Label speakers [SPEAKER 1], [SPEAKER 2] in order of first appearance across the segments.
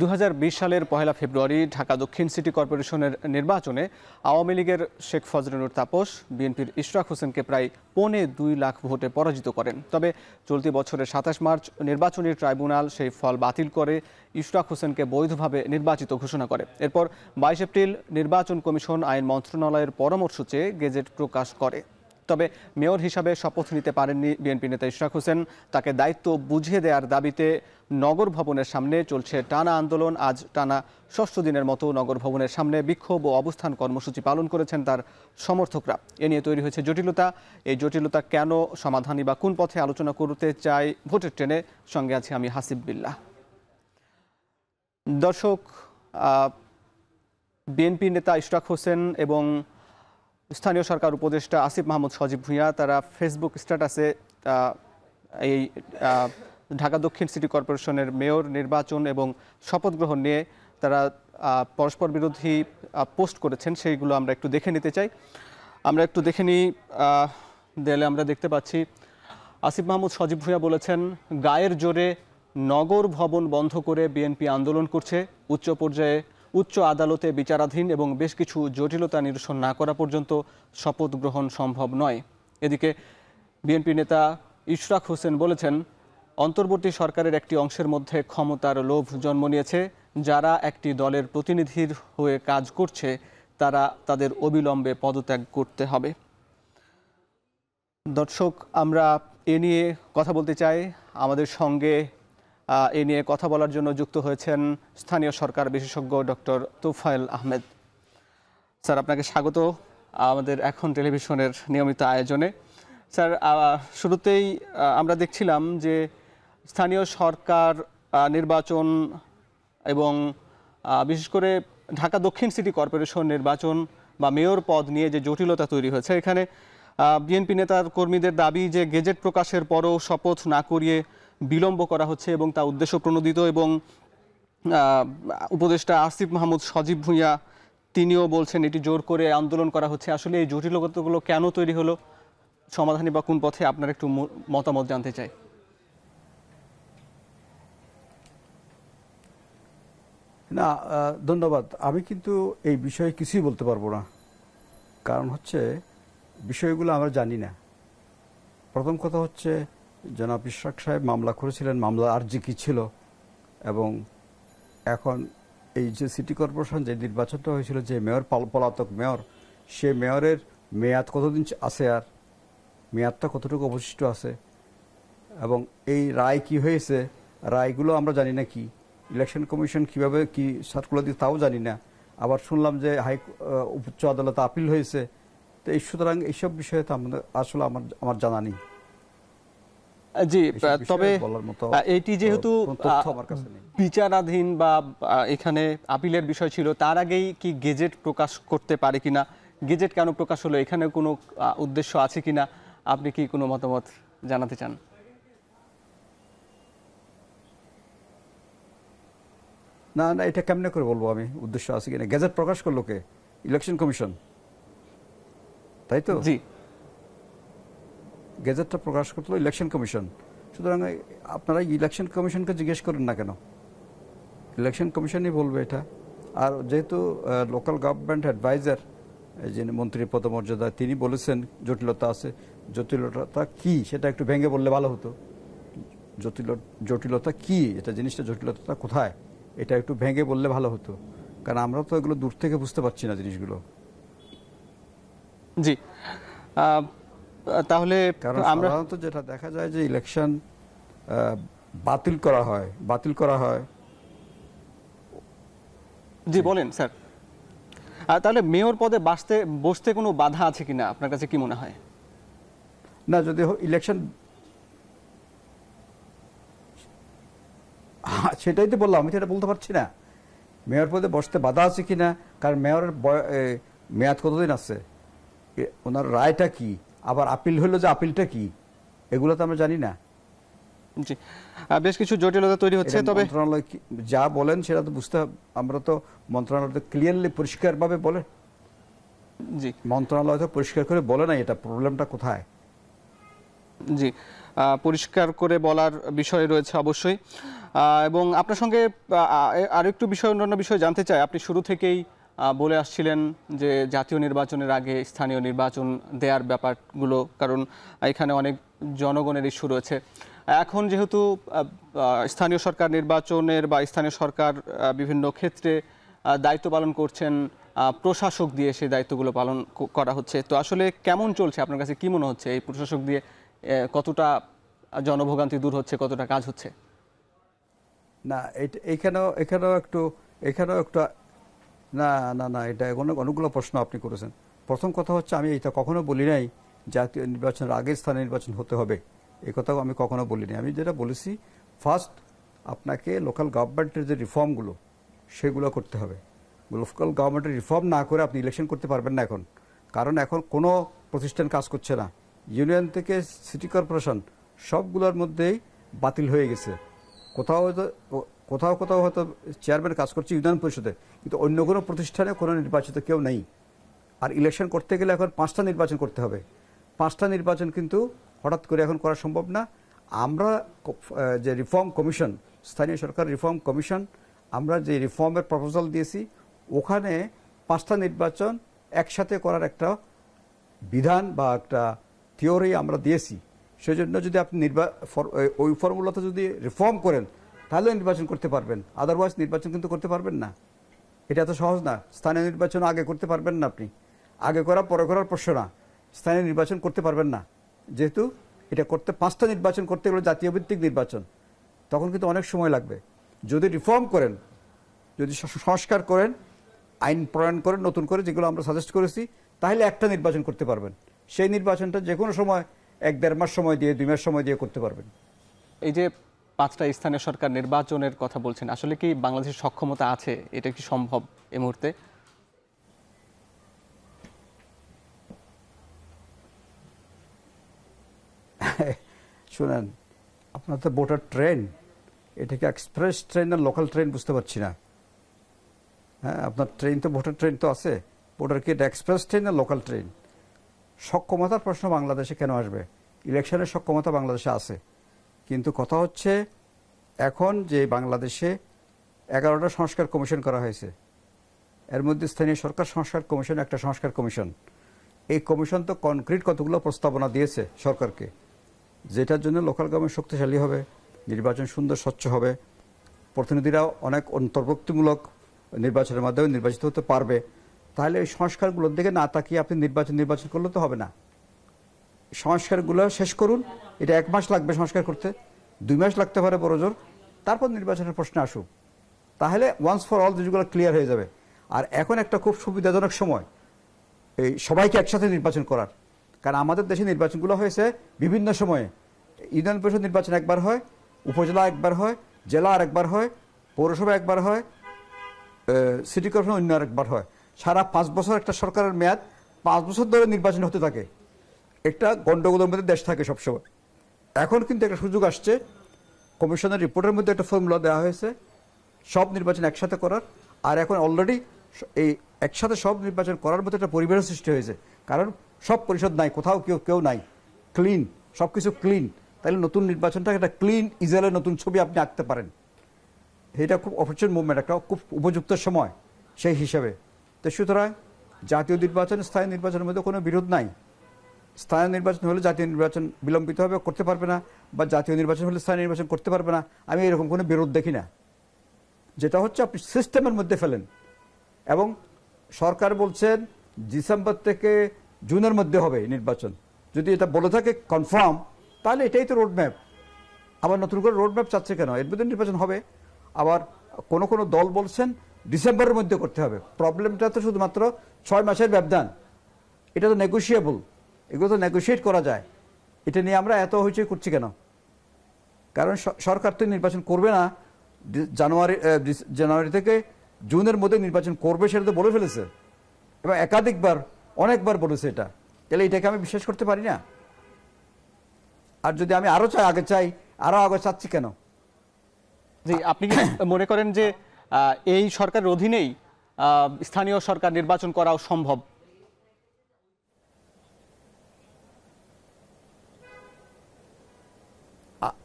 [SPEAKER 1] 2020 সালের 1 ফেব্রুয়ারি ঢাকা দক্ষিণ সিটি কর্পোরেশনের নির্বাচনে আওয়ামী লীগের শেখ ফজলুর তাপস বিএনপির ইশরাক হোসেনকে প্রায় 2.25 লাখ ভোটে পরাজিত করেন। তবে চলতি বছরের 27 মার্চ নির্বাচনী ট্রাইব্যুনাল সেই ফল বাতিল করে ইশরাক হোসেনকে বৈধভাবে নির্বাচিত ঘোষণা করে। এরপর 22 এপ্রিল নির্বাচন কমিশন আইন মন্ত্রণালয়ের পরামর্শ চেয়ে গেজেট প্রকাশ করে। তবে মেয়র হিসাবে শপথ নিতে পারেননি বিএনপি নেতা ইশরাক হোসেন। তাকে দায়িত্ব বুঝিয়ে দেওয়ার দাবিতে নগর ভবনের সামনে চলছে টানা আন্দোলন। আজ টানা 6ষ্ঠ দিনের মতো নগর ভবনের সামনে বিক্ষোভ ও অবস্থান কর্মসূচি পালন করেছেন তার সমর্থকরা। এ নিয়ে তৈরি হয়েছে জটিলতা। এই জটিলতা কেন, সমাধানী বা কোন পথে আলোচনা করতে চাই ভোটের ট্রেনে। সঙ্গে আছি আমি হাসিব বিল্লাহ। দর্শক, বিএনপি নেতা ইশরাক হোসেন এবং স্থানীয় সরকার উপদেষ্টা আসিফ মাহমুদ সজীব ভুঁইয়া তারা ফেসবুক স্ট্যাটাসে এই ঢাকা দক্ষিণ সিটি কর্পোরেশনের মেয়র নির্বাচন এবং শপথ গ্রহণ নিয়ে তারা পরস্পর বিরোধী পোস্ট করেছেন। সেইগুলো আমরা একটু দেখে নিতে চাই। আমরা একটু দেখে নিই। দেয়ালে আমরা দেখতে পাচ্ছি আসিফ মাহমুদ সজীব ভুঁইয়া বলেছেন, গায়ের জোরে নগর ভবন বন্ধ করে বিএনপি আন্দোলন করছে। উচ্চ পর্যায়ে উচ্চ আদালতে বিচারাধীন এবং বেশ কিছু জটিলতা নিরসন না করা পর্যন্ত শপথ গ্রহণ সম্ভব নয়। এদিকে বিএনপি নেতা ইশরাক হোসেন বলেছেন, অন্তর্বর্তী সরকারের একটি অংশের মধ্যে ক্ষমতার লোভ জন্ম নিয়েছে। যারা একটি দলের প্রতিনিধির হয়ে কাজ করছে তারা তাদের অবিলম্বে পদত্যাগ করতে হবে। দর্শক, আমরা এ নিয়ে কথা বলতে চাই। আমাদের সঙ্গে এ নিয়ে কথা বলার জন্য যুক্ত হয়েছেন স্থানীয় সরকার বিশেষজ্ঞ ডক্টর তোফায়েল আহমেদ। স্যার, আপনাকে স্বাগত আমাদের এখন টেলিভিশনের নিয়মিত আয়োজনে। স্যার, শুরুতেই আমরা দেখছিলাম যে স্থানীয় সরকার নির্বাচন এবং বিশেষ করে ঢাকা দক্ষিণ সিটি কর্পোরেশন নির্বাচন বা মেয়র পদ নিয়ে যে জটিলতা তৈরি হয়েছে, এখানে বিএনপি নেতার কর্মীদের দাবি যে গেজেট প্রকাশের পরও শপথ না করিয়ে বিলম্ব করা হচ্ছে এবং তা উদ্দেশ্য প্রণোদিত। এবং উপদেষ্টা আসিফ মাহমুদ সজীব ভুঁইয়া তিনিও বলছেন এটি জোর করে আন্দোলন করা হচ্ছে। আসলে এই জটিলতাগুলো কেন তৈরি হলো, সমাধানী বা কোন পথে, আপনার একটু মতামত জানতে চাই।
[SPEAKER 2] না, ধন্যবাদ। আমি কিন্তু এই বিষয়ে কিছুই বলতে পারবো না। কারণ হচ্ছে বিষয়গুলো আমরা জানি না। প্রথম কথা হচ্ছে জনাব ইশরাক সাহেব মামলা করেছিলেন, মামলা আর্জি কী ছিল, এবং এখন এই যে সিটি কর্পোরেশন যে নির্বাচনটা হয়েছিল, যে মেয়র পলাতক মেয়র, সে মেয়রের মেয়াদ কতদিন আছে, আর মেয়াদটা কতটুকু অবশিষ্ট আছে, এবং এই রায় কি হয়েছে, রায়গুলো আমরা জানি না। কি ইলেকশন কমিশন কিভাবে কি সার্কুলার দিয়ে তাও জানি না। আবার শুনলাম যে উচ্চ আদালতে আপিল হয়েছে। তো এই সুতরাং এইসব বিষয়ে তো আসলে আমার জানা নেই।
[SPEAKER 1] জি, তবে এটি যেহেতু বিচারাধীন বা এখানে আপিলের বিষয় ছিল, তার আগেই কি গেজেট প্রকাশ করতে পারে কিনা, গেজেট কেন প্রকাশ হলো, এখানে কোনো উদ্দেশ্য আছে কিনা, আপনি কি কোনো মতামত জানাতে চান?
[SPEAKER 2] না না, এটা কেমনে করে বলবো আমি উদ্দেশ্য আছে কিনা? গেজেট প্রকাশ করলো কে? ইলেকশন কমিশন, তাই তো?
[SPEAKER 1] জি,
[SPEAKER 2] গেজেটটা প্রকাশ করলো ইলেকশন কমিশন। সুতরাং আপনারা ইলেকশন কমিশনকে জিজ্ঞেস করেন না কেন? ইলেকশন কমিশনই বলবে এটা। আর যেহেতু লোকাল গভর্নমেন্ট অ্যাডভাইজার, যিনি মন্ত্রী পদমর্যাদা, তিনি বলেছেন জটিলতা আছে। জটিলতা কি সেটা একটু ভেঙে বললে ভালো হতো। জটিলতা কি, এটা জিনিসটা জটিলতা কোথায়, এটা একটু ভেঙে বললে ভালো হতো। কারণ আমরা তো এগুলো দূর থেকে বুঝতে পারছি না জিনিসগুলো।
[SPEAKER 1] জি, তাহলে
[SPEAKER 2] আমরা সাধারণত যেটা দেখা যায় যে ইলেকশন বাতিল করা হয়।
[SPEAKER 1] জি, বলেন স্যার। তাহলে মেয়র পদে বসতে কোনো বাধা আছে কিনা আপনার কাছে কি মনে হয়?
[SPEAKER 2] না, যদি ইলেকশন, সেটাই তো বললাম, আমি তো এটা বলতে পারছি না মেয়র পদে বসতে বাধা আছে কিনা। কারণ মেয়রের মেয়াদ কতদিন আছে, ওনার রায়টা কি, আবার আপিল হলো যে আপিলটা কি, এগুলো তো আমরা জানি না।
[SPEAKER 1] জি, বেশ কিছু জটিলতা তৈরি হচ্ছে। তবে
[SPEAKER 2] মন্ত্রণালয় যা বলেন সেটা তো বুঝতে, আমরা তো মন্ত্রণালয় তো ক্লিয়ারলি পরিষ্কারভাবে বলে, জি, মন্ত্রণালয় তো পরিষ্কার করে বলে না এটা প্রবলেমটা কোথায়।
[SPEAKER 1] জি, পরিষ্কার করে বলার বিষয় রয়েছে অবশ্যই। এবং আপনার সঙ্গে আরো একটু অন্যান্য বিষয় জানতে চাই। আপনি শুরু থেকেই বলে আসছিলেন যে জাতীয় নির্বাচনের আগে স্থানীয় নির্বাচন দেওয়ার ব্যাপারগুলো, কারণ এখানে অনেক জনগণের ইস্যু রয়েছে। এখন যেহেতু স্থানীয় সরকার নির্বাচনের বা স্থানীয় সরকার বিভিন্ন ক্ষেত্রে দায়িত্ব পালন করছেন, প্রশাসক দিয়ে সেই দায়িত্বগুলো পালন করা হচ্ছে, তো আসলে কেমন চলছে? আপনার কাছে কি মনে হচ্ছে এই প্রশাসক দিয়ে কতটা জনভোগান্তি দূর হচ্ছে, কতটা কাজ হচ্ছে?
[SPEAKER 2] না, এখানেও একটু না না না, এটা অনেকগুলো প্রশ্ন আপনি করেছেন। প্রথম কথা হচ্ছে, আমি এটা কখনো বলি নাই জাতীয় নির্বাচনের আগে স্থানীয় নির্বাচন হতে হবে, এই কথাও আমি কখনো বলিনি। আমি যেটা বলেছি, ফার্স্ট আপনাকে লোকাল গভর্নমেন্টের যে রিফর্মগুলো সেগুলো করতে হবে। লোকাল গভর্নমেন্টের রিফর্ম না করে আপনি ইলেকশন করতে পারবেন না এখন, কারণ এখন কোনো প্রতিষ্ঠান কাজ করছে না। ইউনিয়ন থেকে সিটি কর্পোরেশন সবগুলোর মধ্যেই বাতিল হয়ে গেছে। কোথাও হয়তো চেয়ারম্যান কাজ করছে ইউনিয়ন পরিষদে, কিন্তু অন্য কোনো প্রতিষ্ঠানে কোনো নির্বাচিত কেউ নেই। আর ইলেকশন করতে গেলে এখন 5টা নির্বাচন করতে হবে। 5টা নির্বাচন কিন্তু হঠাৎ করে এখন করা সম্ভব না। আমরা যে রিফর্ম কমিশন, স্থানীয় সরকার রিফর্ম কমিশন, আমরা যে রিফর্মের প্রপোজাল দিয়েছি, ওখানে 5টা নির্বাচন একসাথে করার একটা বিধান বা একটা থিওরি আমরা দিয়েছি। সেজন্য যদি আপনি ওই ফর্মুলাতে যদি রিফর্ম করেন তাহলে নির্বাচন করতে পারবেন, আদারওয়াইজ নির্বাচন কিন্তু করতে পারবেন না। এটা এত সহজ না। স্থানীয় নির্বাচন আগে করতে পারবেন না, আপনি আগে করা পরে করার প্রশ্ন না। স্থানীয় নির্বাচন করতে পারবেন না, যেহেতু এটা করতে 5টা নির্বাচন করতে গেলে জাতীয় ভিত্তিক নির্বাচন, তখন কিন্তু অনেক সময় লাগবে। যদি রিফর্ম করেন, যদি সংস্কার করেন, আইন প্রণয়ন করেন নতুন করে, যেগুলো আমরা সাজেস্ট করেছি, তাহলে একটা নির্বাচন করতে পারবেন। সেই নির্বাচনটা যে কোনো সময় 1-1.5 মাস সময় দিয়ে, 2 মাস সময় দিয়ে করতে পারবেন।
[SPEAKER 1] এই যে 5টা স্থানীয় সরকার নির্বাচনের কথা বলছেন, আসলে কি বাংলাদেশের সক্ষমতা আছে? এটা কি সম্ভব এই মুহূর্তে?
[SPEAKER 2] শুনেন, আপনার তো ভোটার ট্রেন, এটা কি এক্সপ্রেস ট্রেন না লোকাল ট্রেন বুঝতে পারছি না। হ্যাঁ, আপনার ট্রেন তো ভোটার ট্রেন তো আছে, ভোটার কি এটা এক্সপ্রেস ট্রেন না লোকাল ট্রেন? সক্ষমতার প্রশ্ন বাংলাদেশে কেন আসবে? ইলেকশনের সক্ষমতা বাংলাদেশে আছে, কিন্তু কথা হচ্ছে এখন যে বাংলাদেশে 11টা সংস্কার কমিশন করা হয়েছে, এর মধ্যে স্থানীয় সরকার সংস্কার কমিশন একটা সংস্কার কমিশন। এই কমিশন তো কনক্রিট কতগুলো প্রস্তাবনা দিয়েছে সরকারকে, যেটার জন্য লোকাল গভর্নমেন্ট শক্তিশালী হবে, নির্বাচন সুন্দর স্বচ্ছ হবে, প্রতিনিধিরা অনেক অন্তর্ভুক্তিমূলক নির্বাচনের মাধ্যমে নির্বাচিত হতে পারবে। তাহলে এই সংস্কারগুলোর দিকে না তাকিয়ে আপনি নির্বাচন করলে তো হবে না। সংস্কারগুলো শেষ করুন। এটা 1 মাস লাগবে সংস্কার করতে, 2 মাস লাগতে পারে বড় জোর, তারপর নির্বাচনের প্রশ্ন আসুক। তাহলে ওয়ান্স ফর অল জিনিসগুলো ক্লিয়ার হয়ে যাবে। আর এখন একটা খুব সুবিধাজনক সময় এই সবাইকে একসাথে নির্বাচন করার, কারণ আমাদের দেশে নির্বাচনগুলো হয়েছে বিভিন্ন সময়ে। ইউনিয়ন পরিষদ নির্বাচন একবার হয়, উপজেলা একবার হয়, জেলা আরেকবার হয়, পৌরসভা একবার হয়, সিটি কর্পোরেশন অন্য আরেকবার হয়। সারা 5 বছর একটা সরকারের মেয়াদ, 5 বছর ধরে নির্বাচন হতে থাকে। একটা গন্ডগোলের মধ্যে দেশ থাকে সবসময়। এখন কিন্তু একটা সুযোগ আসছে, কমিশনের রিপোর্টের মধ্যে একটা ফর্মুলা দেওয়া হয়েছে সব নির্বাচন একসাথে করার। আর এখন অলরেডি এই একসাথে সব নির্বাচন করার মধ্যে একটা পরিবেশের সৃষ্টি হয়েছে, কারণ সব পরিষদ নাই, কোথাও কেউ নাই, ক্লিন, সব কিছু ক্লিন। তাহলে নতুন নির্বাচনটা একটা ক্লিন ইসরায়েলের নতুন ছবি আপনি আঁকতে পারেন। এটা খুব অপরচুন মুভমেন্ট, একটা খুব উপযুক্ত সময় সেই হিসাবে। তো সুতরাং জাতীয় নির্বাচন স্থায়ী নির্বাচনের মধ্যে কোনো বিরোধ নাই। স্থানীয় নির্বাচন হলে জাতীয় নির্বাচন বিলম্বিত হবে, করতে পারবে না, বা জাতীয় নির্বাচন হলে স্থানীয় নির্বাচন করতে পারবে না, আমি এরকম কোনো বিরোধ দেখি না। যেটা হচ্ছে আপনি সিস্টেমের মধ্যে ফেলেন। এবং সরকার বলছেন ডিসেম্বর থেকে জুনের মধ্যে হবে নির্বাচন, যদি এটা বলে থাকে কনফার্ম, তাহলে এটাই তো রোডম্যাপ। আবার নতুন করে রোডম্যাপ চাচ্ছে কেন? এর মধ্যে নির্বাচন হবে। আবার কোনো দল বলছেন ডিসেম্বরের মধ্যে করতে হবে। প্রবলেমটা তো শুধুমাত্র 6 মাসের ব্যবধান, এটা তো নেগোশিয়েবল, এগুলো তো নেগোশিয়েট করা যায়। এটা নিয়ে আমরা এত হইচই করছি কেন? কারণ সরকার তো নির্বাচন করবে না, জানুয়ারি থেকে জুনের মধ্যে নির্বাচন করবে, সেটা তো বলে ফেলেছে এবং একাধিকবার অনেকবার বলেছে এটা। তাহলে এটাকে আমি বিশ্বাস করতে পারি না। আর যদি আমি আরো আগে চাই, আরো আগে চাচ্ছি কেন?
[SPEAKER 1] জি, আপনি কি মনে করেন যে এই সরকারের অধীনেই স্থানীয় সরকার নির্বাচন করাও সম্ভব?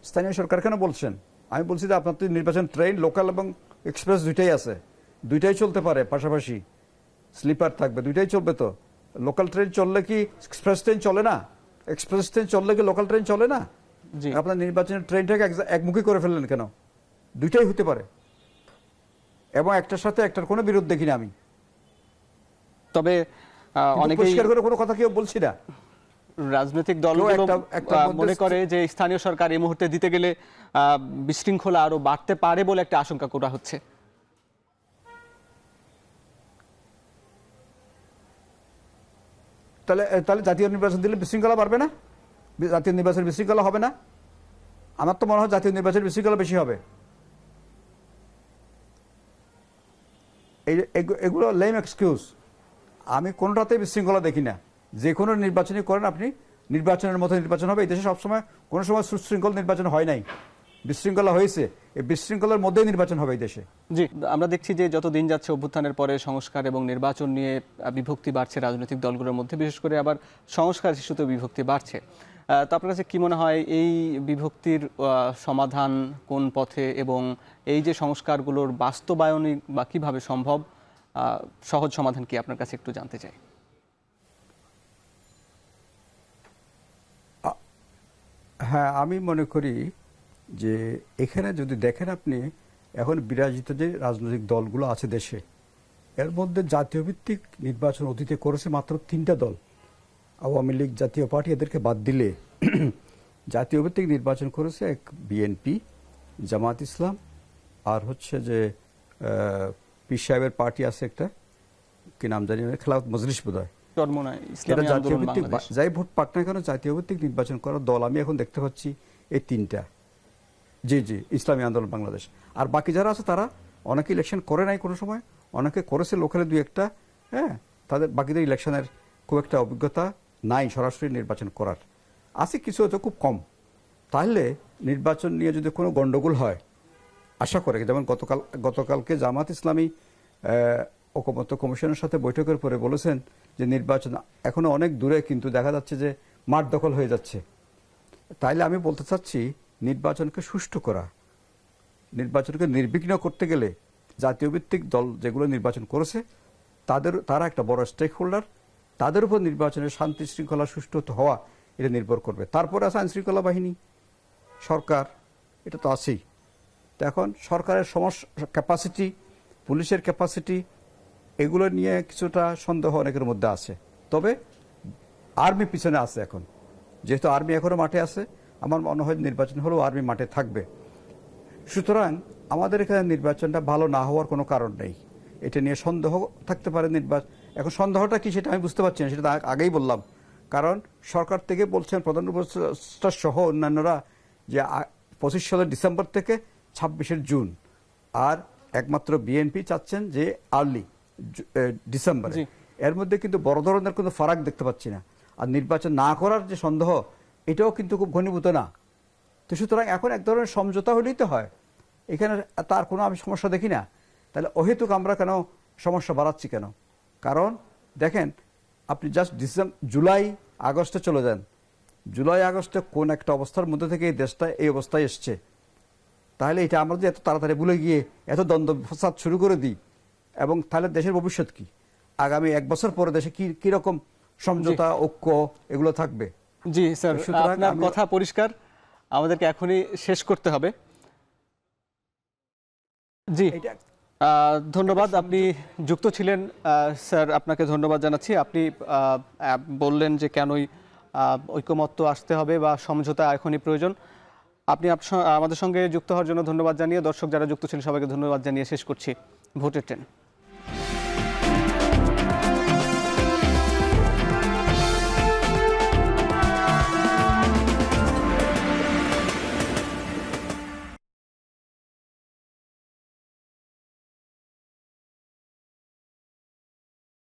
[SPEAKER 2] স্থানীয় সরকার কেন বলছেন? আমি বলছি যে আপনার তো নির্বাচন ট্রেন লোকাল এবং এক্সপ্রেস দুইটাই আছে, দুইটাই চলতে পারে পাশাপাশি, স্লিপার থাকবে, দুইটাই চলবে। তো লোকাল ট্রেন চললে কি এক্সপ্রেস ট্রেন চলে না? এক্সপ্রেস ট্রেন চললে কি লোকাল ট্রেন চলে না? আপনার নির্বাচনের ট্রেনটাকে একমুখী করে ফেললেন কেন? দুইটাই হতে পারে, এবং একটার সাথে একটার কোনো বিরোধ দেখি না আমি।
[SPEAKER 1] তবে অনেকেই
[SPEAKER 2] পরিষ্কার করে কোনো কথা কেউ বলছি না।
[SPEAKER 1] রাজনৈতিক দলগুলো মনে করে যে স্থানীয় সরকার এই মুহূর্তে দিতে গেলে বিশৃঙ্খলা আরো বাড়তে পারে বলে একটা আশঙ্কা করা হচ্ছে।
[SPEAKER 2] তাহলে জাতীয় নির্বাচন দিলে বিশৃঙ্খলা বাড়বে না? জাতীয় নির্বাচন বিশৃঙ্খলা হবে না? আমার তো মনে হয় জাতীয় নির্বাচন বিশৃঙ্খলা বেশি হবে। এগুলো লেম এক্সকিউজ। আমি কোনোটাতেই বিশৃঙ্খলা দেখি না। যে কোনো নির্বাচনই করেন আপনি, নির্বাচনের মতো নির্বাচন হবে। এই দেশে সবসময় কোনো সময় সুশৃঙ্খল নির্বাচন হয় নাই, বিশৃঙ্খলা হয়েছে। এই বিশৃঙ্খলার মধ্যেই নির্বাচন হবে এই দেশে।
[SPEAKER 1] জি, আমরা দেখছি যে যত দিন যাচ্ছে অভ্যুত্থানের পরে সংস্কার এবং নির্বাচন নিয়ে বিভক্তি বাড়ছে রাজনৈতিক দলগুলোর মধ্যে, বিশেষ করে আবার সংস্কার ইস্যুতে বিভক্তি বাড়ছে। তো আপনার কাছে কি মনে হয় এই বিভক্তির সমাধান কোন পথে, এবং এই যে সংস্কারগুলোর বাস্তবায়নই বা কিভাবে সম্ভব, সহজ সমাধান কি আপনার কাছে একটু জানতে চাই।
[SPEAKER 2] হ্যাঁ, আমি মনে করি যে এখানে যদি দেখেন আপনি, এখন বিরাজিত যে রাজনৈতিক দলগুলো আছে দেশে, এর মধ্যে জাতীয় ভিত্তিক নির্বাচন অতীতে করেছে মাত্র 3টা দল। আওয়ামী লীগ, জাতীয় পার্টি, এদেরকে বাদ দিলে জাতীয় ভিত্তিক নির্বাচন করেছে এক বিএনপি, জামাত ইসলাম, আর হচ্ছে যে পীর সাহেবের পার্টি আছে একটা, কি নাম জানি, খেলাফত মজলিস বোধহয়। জাতীয় ভিত্তিক যাই ভোট পাক না কেন, জাতীয় ভিত্তিক নির্বাচন করার দল আমি এখন দেখতে পাচ্ছি এই 3টা। জি, ইসলামী আন্দোলন বাংলাদেশ। আর বাকি যারা আছে তারা অনেকে ইলেকশন করে নাই কোনো সময়, অনেকে করেছে লোকালে 2-1টা। হ্যাঁ, তাদের বাকিদের ইলেকশনের খুব একটা অভিজ্ঞতা নাই সরাসরি নির্বাচন করার, আছে কিছু, হয়তো খুব কম। তাহলে নির্বাচন নিয়ে যদি কোনো গন্ডগোল হয়, আশা করে, যেমন গতকালকে জামাত ইসলামী ঐকমত্য কমিশনের সাথে বৈঠকের পরে বলেছেন যে নির্বাচন এখনো অনেক দূরে, কিন্তু দেখা যাচ্ছে যে মাঠ দখল হয়ে যাচ্ছে। তাইলে আমি বলতে চাচ্ছি, নির্বাচনকে সুষ্ঠু করা, নির্বাচনকে নির্বিঘ্ন করতে গেলে জাতীয় ভিত্তিক দল যেগুলো নির্বাচন করেছে তারা একটা বড় স্টেক হোল্ডার, তাদের উপর নির্বাচনের শান্তি শৃঙ্খলা সুষ্ঠু হওয়া এটা নির্ভর করবে। তারপরে আছে আইন শৃঙ্খলা বাহিনী, সরকার, এটা তো আছেই। তো এখন সরকারের ক্যাপাসিটি, পুলিশের ক্যাপাসিটি, এগুলো নিয়ে কিছুটা সন্দেহ অনেকের মধ্যে আছে। তবে আর্মি পিছনে আছে এখন, যেহেতু আর্মি এখনো মাঠে আছে, আমার মনে হয় নির্বাচন হলেও আর্মি মাঠে থাকবে। সুতরাং আমাদের এখানে নির্বাচনটা ভালো না হওয়ার কোনো কারণ নেই। এটা নিয়ে সন্দেহ থাকতে পারে নির্বাচন। এখন সন্দেহটা কি সেটা আমি বুঝতে পারছি না, সেটা আগেই বললাম। কারণ সরকার থেকে বলছেন, প্রধান উপদেষ্টা সহ অন্যান্যরা, যে 25 সালের ডিসেম্বর থেকে 26 জুন, আর একমাত্র বিএনপি চাচ্ছেন যে আর্লি ডিসেম্বরে। এর মধ্যে কিন্তু বড় ধরনের কোনো ফারাক দেখতে পাচ্ছি না। আর নির্বাচন না করার যে সন্দেহ, এটাও কিন্তু খুব ঘনীভূত না। তো সুতরাং এখন এক ধরনের সমঝোতা হলেই তো হয়, এখানে তার কোনো আমি সমস্যা দেখি না। তাহলে অহেতুক আমরা কেন সমস্যা বাড়াচ্ছি কেন? কারণ দেখেন, আপনি জাস্ট জুলাই আগস্টে চলে যান, জুলাই আগস্টে কোন একটা অবস্থার মধ্যে থেকে এই দেশটা এই অবস্থায় এসছে। তাহলে এটা আমরা যে এত তাড়াতাড়ি ভুলে গিয়ে এত দ্বন্দ্ব ফসাদ শুরু করে দিই, এবং তাহলে দেশের ভবিষ্যৎ কি? আগামী 1 বছর পরে দেশে কিরকম সমঝোতা, ঐক্য, এগুলো থাকবে?
[SPEAKER 1] জি স্যার, আপনার কথা পরিষ্কার, আমাদেরকে এখনই শেষ করতে হবে। জি, ধন্যবাদ, আপনি যুক্ত ছিলেন স্যার, আপনাকে ধন্যবাদ জানাচ্ছি। আপনি বললেন যে কেনই ঐকমত্য আসতে হবে বা সমঝোতা এখনই প্রয়োজন। আপনি আমাদের সঙ্গে যুক্ত হওয়ার জন্য ধন্যবাদ জানিয়ে, দর্শক যারা যুক্ত ছিলেন সবাইকে ধন্যবাদ জানিয়ে শেষ করছি ভোটের ট্রেন।